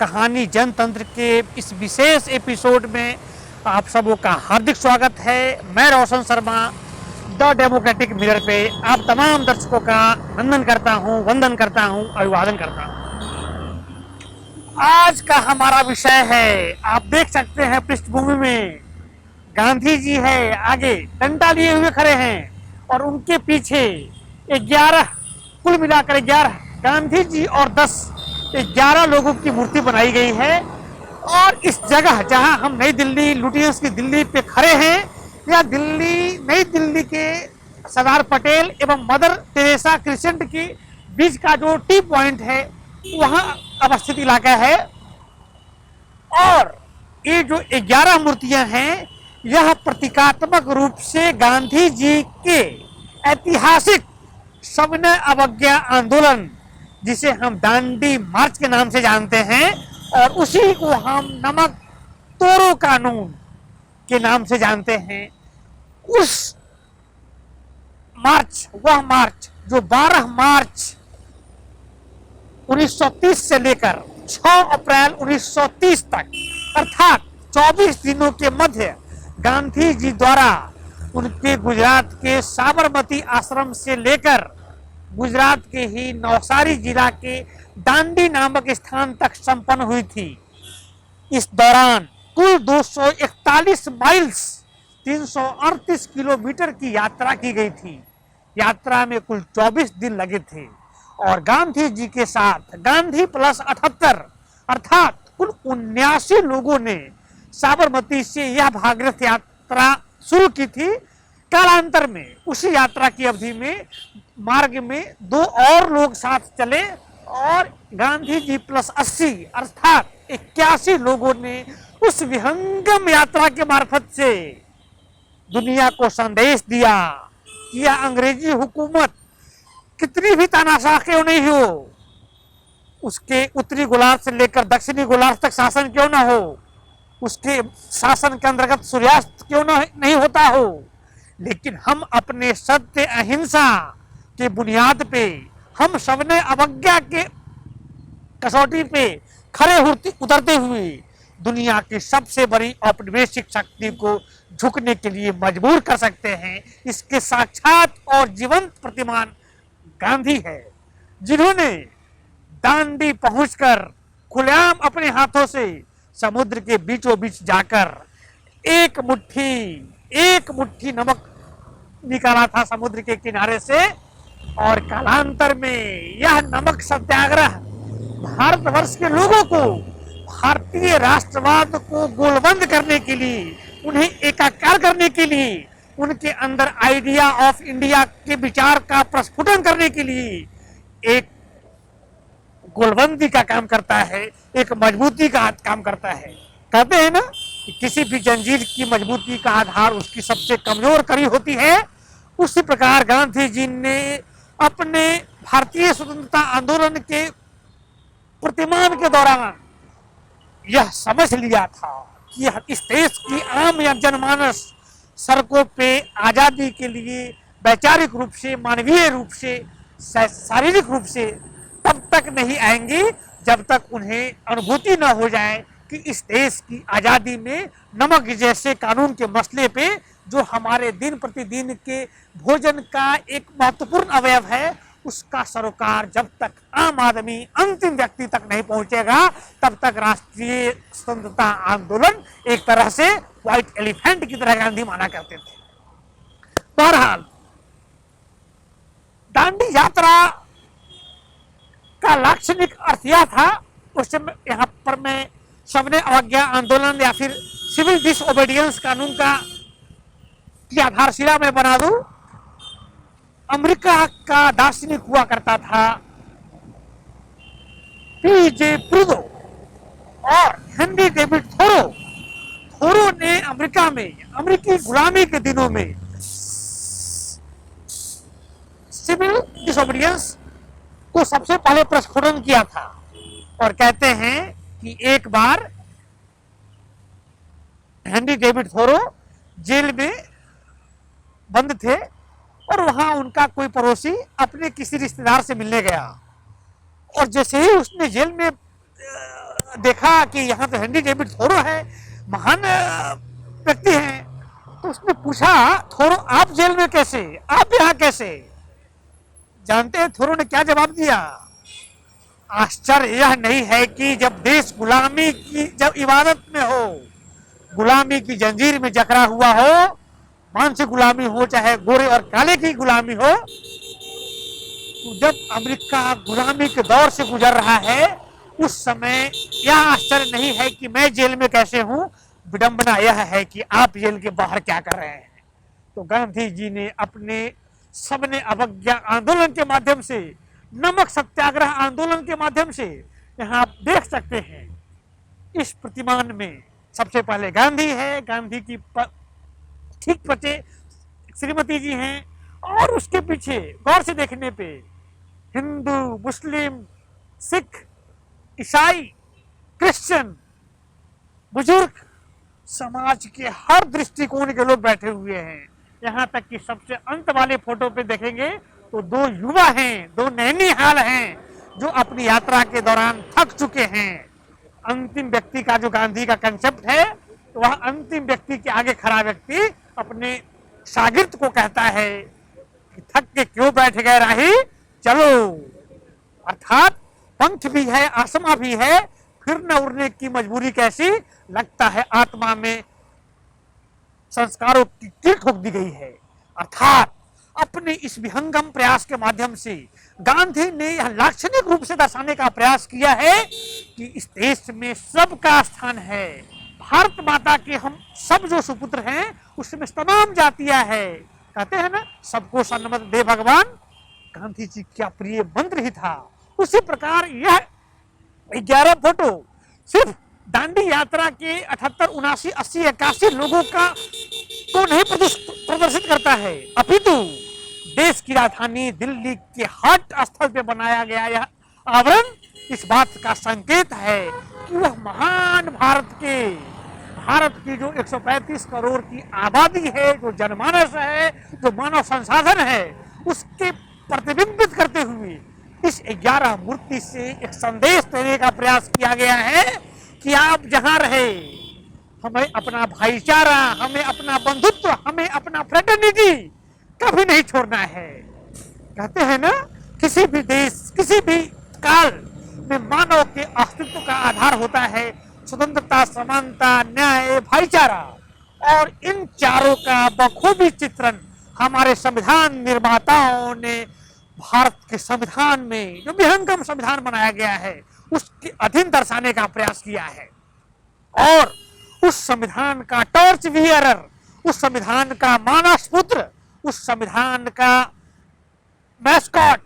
कहानी जनतंत्र के इस विशेष एपिसोड में आप सबों का हार्दिक स्वागत है। मैं रोशन शर्मा द डेमोक्रेटिक मिरर पे आप तमाम दर्शकों का वंदन करता हूँ, अभिवादन करता हूँ। आज का हमारा विषय है, आप देख सकते हैं पृष्ठभूमि में गांधी जी है, आगे डंडा लिए हुए खड़े हैं और उनके पीछे 11 कुल मिलाकर 11 गांधी जी और 11 लोगों की मूर्ति बनाई गई है। और इस जगह जहां हम नई दिल्ली लुटियंस की दिल्ली पे खड़े हैं, यह नई दिल्ली के सरदार पटेल एवं मदर टेरेसा क्रिसेंट के बीच का जो टी पॉइंट है वहां अवस्थित इलाका है। और ये जो 11 मूर्तियां हैं, यह प्रतीकात्मक रूप से गांधी जी के ऐतिहासिक सविनय अवज्ञा आंदोलन, जिसे हम दांडी मार्च के नाम से जानते हैं, और उसी को हम नमक तोड़ो कानून के नाम से जानते हैं, उस वह मार्च जो 12 मार्च 1930 से लेकर 6 अप्रैल 1930 तक अर्थात 24 दिनों के मध्य गांधी जी द्वारा उनके गुजरात के साबरमती आश्रम से लेकर गुजरात के ही नवसारी जिला के दांडी नामक स्थान तक संपन्न हुई थी। इस दौरान कुल 241 माइल्स 338 किलोमीटर की यात्रा की गई थी। यात्रा में कुल 24 दिन लगे थे और गांधी जी के साथ गांधी प्लस 78 अर्थात कुल 79 लोगों ने साबरमती से यह भागीरथ यात्रा शुरू की थी। कालांतर में उसी यात्रा की अवधि में मार्ग में 2 और लोग साथ चले और गांधी जी प्लस 80 अर्थात 81 लोगों ने उस विहंगम यात्रा के मार्फत से दुनिया को संदेश दिया कि यह अंग्रेजी हुकूमत कितनी भी तानाशाह क्यों नहीं हो, उसके उत्तरी गोलार्ध से लेकर दक्षिणी गोलार्ध तक शासन क्यों ना हो, उसके शासन के अंतर्गत सूर्यास्त क्यों नहीं होता हो, लेकिन हम अपने सत्य अहिंसा के बुनियाद पे, हम सबने अवज्ञा के कसौटी पे खड़े उतरते हुए दुनिया की सबसे बड़ी औपनिवेशिक शक्ति को झुकने के लिए मजबूर कर सकते हैं। इसके साक्षात और जीवंत प्रतिमान गांधी है, जिन्होंने दांडी पहुंचकर खुलेआम अपने हाथों से समुद्र के बीचों बीच जाकर एक मुट्ठी नमक निकाला था समुद्र के किनारे से। और कालांतर में यह नमक सत्याग्रह भारतवर्ष के लोगों को भारतीय राष्ट्रवाद को गोलबंद करने के लिए, उन्हें एकाकार करने के लिए, उनके अंदर आइडिया ऑफ इंडिया के विचार का प्रस्फुटन करने के लिए एक गोलबंदी का काम करता है, एक मजबूती का काम करता है। कहते हैं ना कि किसी भी जंजीर की मजबूती का आधार उसकी सबसे कमजोर कड़ी होती है। उसी प्रकार गांधी जी ने अपने भारतीय स्वतंत्रता आंदोलन के प्रतिमान के दौरान यह समझ लिया था कि इस देश की आम या जनमानस सड़कों पे आजादी के लिए वैचारिक रूप से, मानवीय रूप से, शारीरिक रूप से तब तक नहीं आएंगी जब तक उन्हें अनुभूति न हो जाए कि इस देश की आजादी में नमक जैसे कानून के मसले पे, जो हमारे दिन प्रतिदिन के भोजन का एक महत्वपूर्ण अवयव है, उसका सरोकार जब तक आम आदमी अंतिम व्यक्ति तक नहीं पहुंचेगा, तब तक राष्ट्रीय स्वतंत्रता आंदोलन एक तरह से व्हाइट एलिफेंट की तरह गांधी माना करते थे। बहरहाल दांडी यात्रा का लाक्षणिक अर्थ यह था, उस समय यहाँ पर मैं सबने अवज्ञा आंदोलन या फिर सिविल डिसओबीडियंस कानून की आधारशिला में बना दूं। अमेरिका का दार्शनिक हुआ करता था पीजे प्रूडो और हेनरी डेविड थोरो ने अमेरिका में अमेरिकी गुलामी के दिनों में सिविल डिसओबीडियंस को सबसे पहले प्रस्फुटन किया था। और कहते हैं कि एक बार हेनरी डेविड थोरो जेल में बंद थे और वहां उनका कोई पड़ोसी अपने किसी रिश्तेदार से मिलने गया, और जैसे ही उसने जेल में देखा कि यहाँ तो हेनरी डेविड थोरो है, महान व्यक्ति हैं, तो उसने पूछा, थोरो आप जेल में कैसे, आप यहाँ कैसे? जानते हैं थोरो ने क्या जवाब दिया? आश्चर्य यह नहीं है कि जब देश गुलामी की जब इबादत में हो, गुलामी की जंजीर में जकड़ा हुआ हो, मानसिक गुलामी हो चाहे गोरे और काले की गुलामी हो, तो जब अमेरिका गुलामी के दौर से गुजर रहा है, उस समय यह आश्चर्य नहीं है कि मैं जेल में कैसे हूं, विडंबना यह है कि आप जेल के बाहर क्या कर रहे हैं। तो गांधी जी ने अपने सबने अवज्ञा आंदोलन के माध्यम से, नमक सत्याग्रह आंदोलन के माध्यम से, यहाँ आप देख सकते हैं इस प्रतिमान में सबसे पहले गांधी है, गांधी की ठीक पचे श्रीमती जी हैं, और उसके पीछे गौर से देखने पे हिंदू, मुस्लिम, सिख, ईसाई, क्रिश्चियन, बुजुर्ग, समाज के हर दृष्टिकोण के लोग बैठे हुए हैं। यहाँ तक कि सबसे अंत वाले फोटो पे देखेंगे तो दो युवा हैं, दो नैनीहाल हैं जो अपनी यात्रा के दौरान थक चुके हैं। अंतिम व्यक्ति का जो गांधी का कंसेप्ट है, तो वह अंतिम व्यक्ति के आगे खड़ा व्यक्ति अपने शागिर्द को कहता है कि थक के क्यों बैठ गए राही, चलो। अर्थात पंथ भी है, आसमा भी है, फिर न उड़ने की मजबूरी कैसी, लगता है आत्मा में संस्कारों की कील ठोक दी गई है। अर्थात अपने इस विहंगम प्रयास के माध्यम से गांधी ने यह लाक्षणिक रूप से दर्शाने का प्रयास किया है कि इस देश में सबका स्थान है। भारत माता के हम सब जो सुपुत्र हैं, उसमें तमाम जातियां हैं। कहते हैं ना, सबको सन्मत दे भगवान, गांधी जी क्या प्रिय मंत्र ही था। उसी प्रकार यह 11 फोटो सिर्फ दांडी यात्रा के 78, 79, 80, 81 लोगों का को नहीं प्रदर्शित करता है, अपितु देश की राजधानी दिल्ली के हट स्थल पे बनाया गया यह आवरण इस बात का संकेत है कि वह महान भारत की जो 135 करोड़ की आबादी है, जो जनमानस है, जो मानव संसाधन है, उसके प्रतिबिंबित करते हुए इस 11 मूर्ति से एक संदेश देने का प्रयास किया गया है कि आप जहां रहे, हमें अपना भाईचारा, हमें अपना बंधुत्व, हमें अपना फ्रेटर्निटी कभी नहीं छोड़ना है। कहते हैं ना, किसी भी देश, किसी भी काल में मानव के अस्तित्व का आधार होता है स्वतंत्रता, समानता, न्याय, भाईचारा, और इन चारों का बखूबी चित्रण हमारे संविधान निर्माताओं ने भारत के संविधान में, जो विहंगम संविधान बनाया गया है, उसके अधीन दर्शाने का प्रयास किया है। और उस संविधान का टॉर्च बियरर, उस संविधान का मानस पुत्र, उस संविधान का मैस्कॉट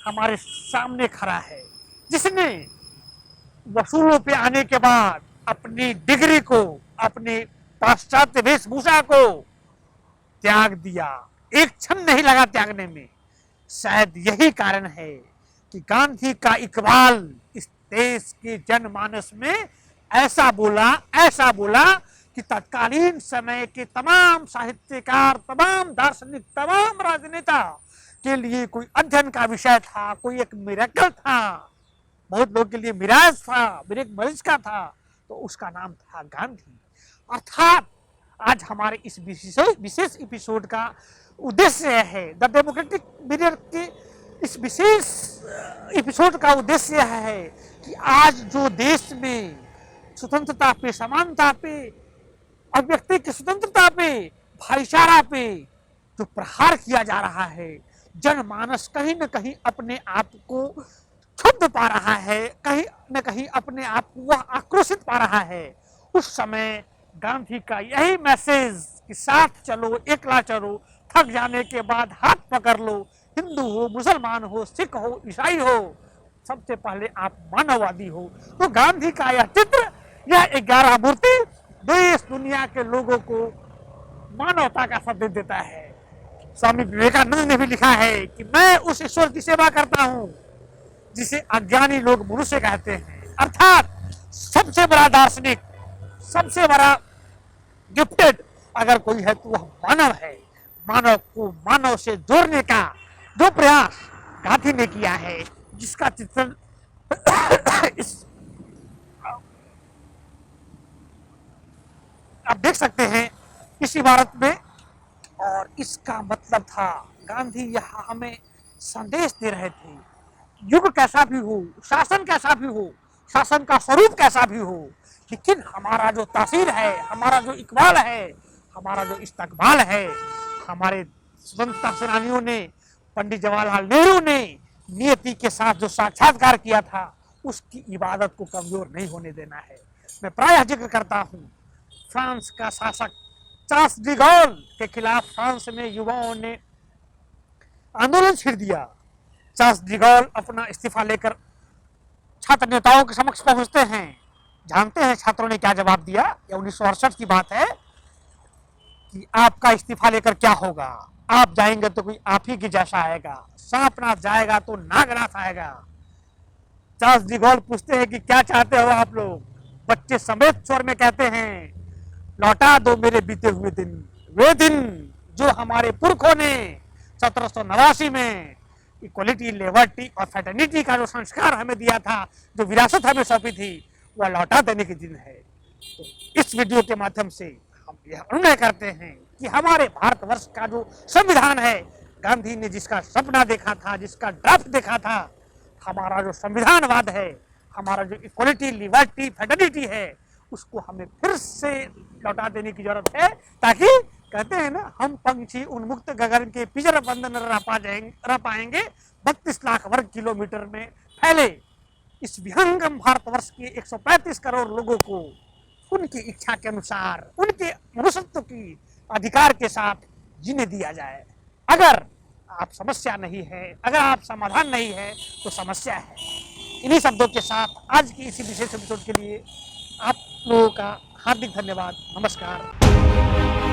हमारे सामने खड़ा है, जिसने वसूलों पे आने के बाद अपनी डिग्री को, अपने पाश्चात्य वेशभूषा को त्याग दिया। एक क्षण नहीं लगा त्यागने में। शायद यही कारण है कि गांधी का इकबाल इस देश के जनमानस में ऐसा बोला कि तत्कालीन समय के तमाम साहित्यकार, तमाम दार्शनिक, तमाम राजनेता के लिए कोई अध्ययन का विषय था, कोई एक मिरेकल था। बहुत लोग के लिए मिराज था, मरीज का था, तो उसका नाम था गांधी। अर्थात आज हमारे इस विशेष एपिसोड का उद्देश्य है, द डेमोक्रेटिक मिरर के इस विशेष एपिसोड का उद्देश्य है कि आज जो देश में स्वतंत्रता पे, समानता पे, अभिव्यक्ति की स्वतंत्रता पे, भाईचारा पे जो प्रहार किया जा रहा है, जनमानस कहीं न कहीं अपने आप को क्षुब्ध पा रहा है, कहीं न कहीं अपने आप को वह आक्रोशित पा रहा है। उस समय गांधी का यही मैसेज कि साथ चलो, एकला चलो, थक जाने के बाद हाथ पकड़ लो, हिंदू हो, मुसलमान हो, सिख हो, ईसाई हो, सबसे पहले आप मानववादी हो। तो गांधी का यह चित्र, यह 11 मूर्ति देश दुनिया के लोगों को मानवता का संदेश देता है। स्वामी विवेकानंद ने भी लिखा है कि मैं उस ईश्वर की सेवा करता हूं जिसे अज्ञानी लोग मनुष्य कहते हैं। अर्थात सबसे बड़ा दार्शनिक, सबसे बड़ा गिफ्टेड अगर कोई है तो वह मानव है। मानव को मानव से जोड़ने का जो प्रयास गांधी ने किया है, जिसका चित्रण इस देख सकते हैं इस इबारत में। और इसका मतलब था गांधी यहाँ हमें संदेश दे रहे थे, युग कैसा भी हो, शासन कैसा भी हो, शासन का स्वरूप कैसा भी हो, लेकिन हमारा जो तासीर है, हमारा जो इकबाल है, हमारा जो इस्तकबाल है, हमारे स्वतंत्रता सेनानियों ने, पंडित जवाहरलाल नेहरू ने नियति के साथ जो साक्षात्कार किया था, उसकी इबादत को कमजोर नहीं होने देना है। मैं प्रायः जिक्र करता हूँ, फ्रांस का शासक चार्ल्स डी गॉल के खिलाफ फ्रांस में युवाओं ने आंदोलन छेड़ दिया। चार्ल्स डी गॉल अपना इस्तीफा लेकर छात्र नेताओं के समक्ष पहुंचते हैं। जानते हैं छात्रों ने क्या जवाब दिया? यह 1968 की बात है कि आपका इस्तीफा लेकर क्या होगा, आप जाएंगे तो कोई आप ही की जैसा आएगा, सांपनाथ जाएगा तो नागनाथ आएगा। चार्ल्स डी गॉल पूछते हैं कि क्या चाहते हो आप लोग? बच्चे समेत स्वर में कहते हैं, लौटा दो मेरे बीते हुए दिन, वे दिन जो हमारे पुरखों ने 1789 में इक्वलिटी, लिबर्टी और फ्रेटर्निटी का जो संस्कार हमें दिया था, जो विरासत हमें सौंपी थी, वह लौटा देने के दिन है। तो इस वीडियो के माध्यम से हम यह अनुनय करते हैं कि हमारे भारतवर्ष का जो संविधान है, गांधी ने जिसका सपना देखा था, जिसका ड्राफ्ट देखा था, हमारा जो संविधानवाद है, हमारा जो इक्वलिटी, लिबर्टी, फ्रेटर्निटी है, उसको हमें फिर से लौटा देने की जरूरत है, ताकि कहते हैं ना, हम पंछी उन्मुक्त गगन के पिंजरा बंद न रह पाएंगे 32 लाख वर्ग किलोमीटर में फैले इस विहंगम भारतवर्ष के 135 करोड़ लोगों को उनकी इच्छा के अनुसार, उनके मनुष्यत्व की अधिकार के साथ जीने दिया जाए। अगर आप समस्या नहीं है, अगर आप समाधान नहीं है, तो समस्या है। इन्हीं शब्दों के साथ आज की इसी विशेष एपिसोड के लिए आप लोगों का हार्दिक धन्यवाद। नमस्कार।